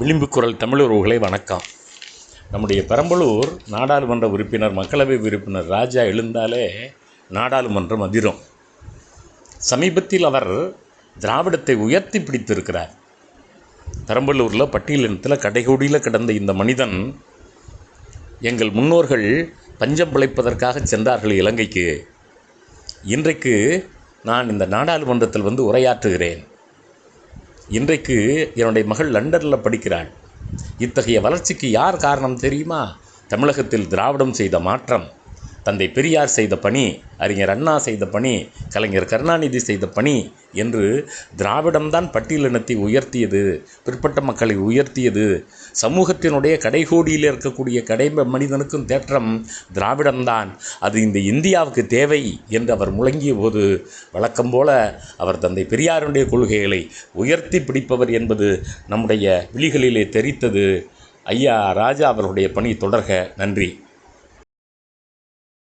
விளிம்பு குரல் தமிழுறவுகளை வணக்கம். நம்முடைய பெரம்பலூர் நாடாளுமன்ற உறுப்பினர், மக்களவை உறுப்பினர் ராஜா எழுந்தாலே நாடாளுமன்றம் அதிரும். சமீபத்தில் அவர் திராவிடத்தை உயர்த்தி பிடித்திருக்கிறார். பெரம்பலூரில் பட்டியலினத்தில் கடைகோடியில் கிடந்த இந்த மனிதன், எங்கள் முன்னோர்கள் பஞ்சம் பிழைப்பதற்காக சென்றார்கள் இலங்கைக்கு. இன்றைக்கு நான் இந்த நாடாளுமன்றத்தில் உரையாற்றுகிறேன். இன்றைக்கு என்னுடைய மகள் லண்டனில் படிக்கிறாள். இத்தகைய வளர்ச்சிக்கு யார் காரணம் தெரியுமா? தமிழகத்தில் திராவிடம் செய்த மாற்றம், தந்தை பெரியார் செய்த பணி, அறிஞர் அண்ணா செய்த பணி, கலைஞர் கருணாநிதி செய்த பணி என்று திராவிடம்தான் பட்டியலினத்தை உயர்த்தியது, பிற்பட்ட மக்களை உயர்த்தியது. சமூகத்தினுடைய கடைகோடியில் இருக்கக்கூடிய மனிதனுக்கும் தேற்றம் திராவிடம்தான். அது இந்த இந்தியாவுக்கு தேவை என்று அவர் முழங்கிய போது, வழக்கம் போல அவர் தந்தை பெரியாருடைய கொள்கைகளை உயர்த்தி பிடிப்பவர் என்பது நம்முடைய விழிகளிலே தெரித்தது. ஐயா ராஜா அவர்களுடைய பணி தொடர்க. நன்றி.